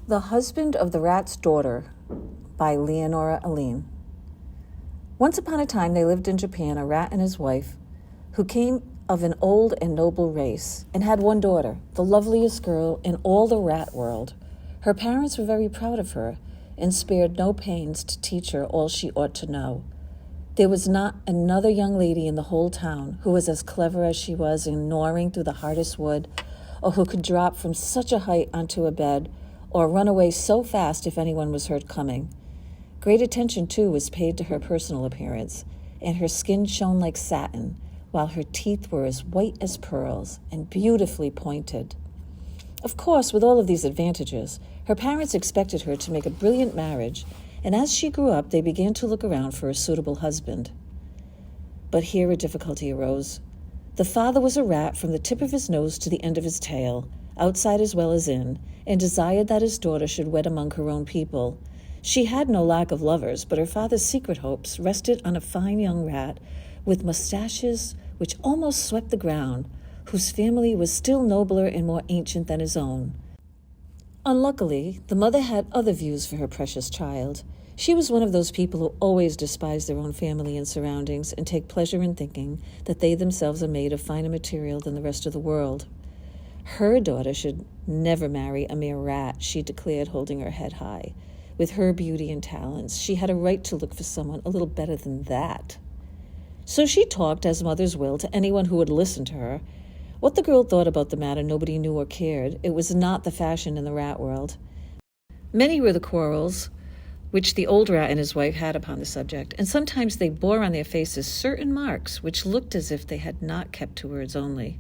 The Husband of the Rat's Daughter by Leonora Aline. Once upon a time there lived in Japan a rat and his wife who came of an old and noble race and had one daughter, the loveliest girl in all the rat world. Her parents were very proud of her and spared no pains to teach her all she ought to know. There was not another young lady in the whole town who was as clever as she was in gnawing through the hardest wood, or who could drop from such a height onto a bed, or run away so fast if anyone was heard coming. Great attention, too, was paid to her personal appearance, and her skin shone like satin, while her teeth were as white as pearls and beautifully pointed. Of course, with all of these advantages, her parents expected her to make a brilliant marriage, and as she grew up, they began to look around for a suitable husband. But here a difficulty arose. The father was a rat from the tip of his nose to the end of his tail, outside as well as in, and desired that his daughter should wed among her own people. She had no lack of lovers, but her father's secret hopes rested on a fine young rat with mustaches which almost swept the ground, whose family was still nobler and more ancient than his own. Unluckily, the mother had other views for her precious child. She was one of those people who always despise their own family and surroundings and take pleasure in thinking that they themselves are made of finer material than the rest of the world. Her daughter should never marry a mere rat, she declared, holding her head high. With her beauty and talents, she had a right to look for someone a little better than that. So she talked, as mothers will, to anyone who would listen to her. What the girl thought about the matter nobody knew or cared. It was not the fashion in the rat world. Many were the quarrels which the old rat and his wife had upon the subject, and sometimes they bore on their faces certain marks which looked as if they had not kept to words only.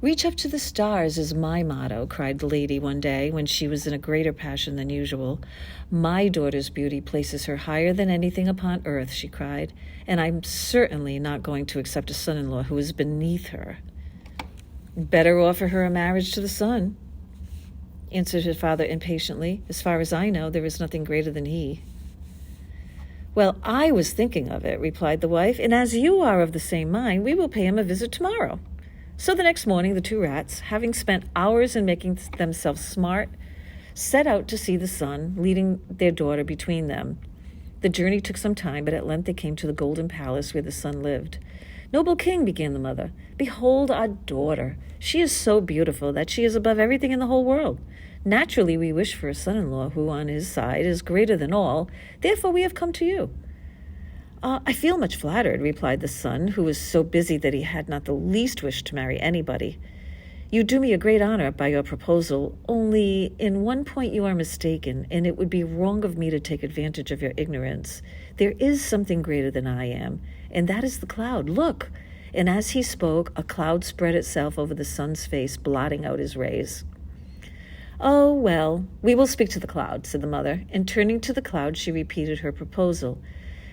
"Reach up to the stars is my motto," cried the lady one day when she was in a greater passion than usual. "My daughter's beauty places her higher than anything upon earth," she cried, "and I'm certainly not going to accept a son-in-law who is beneath her." "Better offer her a marriage to the sun," answered her father impatiently. "As far as I know, there is nothing greater than he." "Well, I was thinking of it," replied the wife, "and as you are of the same mind, we will pay him a visit tomorrow." So the next morning, the two rats, having spent hours in making themselves smart, set out to see the sun, leading their daughter between them. The journey took some time, but at length they came to the golden palace where the sun lived. "Noble king," began the mother, "behold our daughter. She is so beautiful that she is above everything in the whole world. Naturally, we wish for a son-in-law who, on his side, is greater than all. Therefore, we have come to you." "I feel much flattered," replied the son, who was so busy that he had not the least wish to marry anybody. "You do me a great honor by your proposal, only in one point you are mistaken, and it would be wrong of me to take advantage of your ignorance. There is something greater than I am, and that is the cloud. Look!" And as he spoke, a cloud spread itself over the sun's face, blotting out his rays. "Oh, well, we will speak to the cloud," said the mother, and turning to the cloud, she repeated her proposal.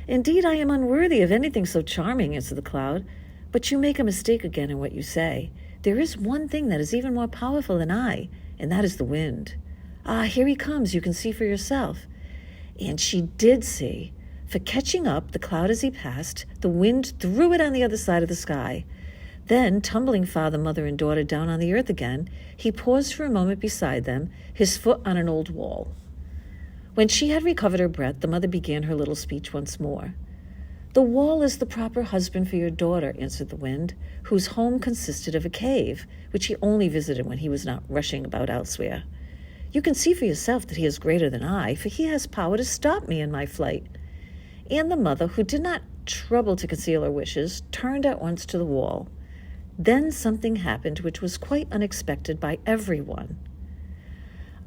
"Indeed, I am unworthy of anything so charming," answered the cloud. "But you make a mistake again in what you say. There is one thing that is even more powerful than I, and that is the wind. Ah, here he comes, you can see for yourself." And she did see, for catching up the cloud as he passed, the wind threw it on the other side of the sky. Then, tumbling father, mother, and daughter down on the earth again, he paused for a moment beside them, his foot on an old wall. When she had recovered her breath, the mother began her little speech once more. "The wall is the proper husband for your daughter," answered the wind, whose home consisted of a cave, which he only visited when he was not rushing about elsewhere. "You can see for yourself that he is greater than I, for he has power to stop me in my flight." And the mother, who did not trouble to conceal her wishes, turned at once to the wall. Then something happened which was quite unexpected by everyone.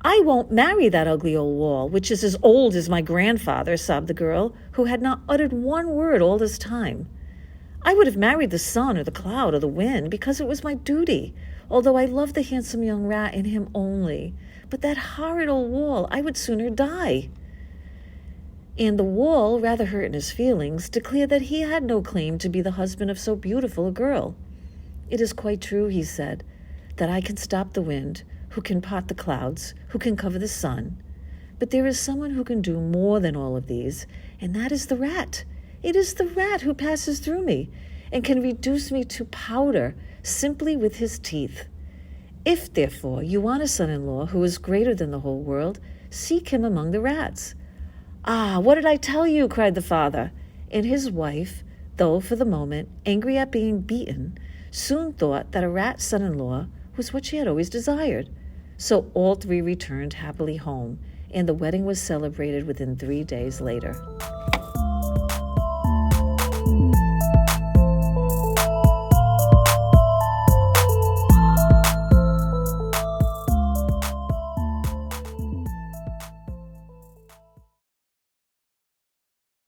"I won't marry that ugly old wall, which is as old as my grandfather," sobbed the girl, who had not uttered one word all this time. "I would have married the sun or the cloud or the wind, because it was my duty, although I love the handsome young rat and him only. But that horrid old wall, I would sooner die." And the wall, rather hurt in his feelings, declared that he had no claim to be the husband of so beautiful a girl. "It is quite true," he said, "that I can stop the wind, who can part the clouds, who can cover the sun. But there is someone who can do more than all of these, and that is the rat. It is the rat who passes through me and can reduce me to powder simply with his teeth. If, therefore, you want a son-in-law who is greater than the whole world, seek him among the rats." "Ah, what did I tell you?" cried the father. And his wife, though for the moment angry at being beaten, soon thought that a rat son-in-law was what she had always desired. So all three returned happily home, and the wedding was celebrated within 3 days later.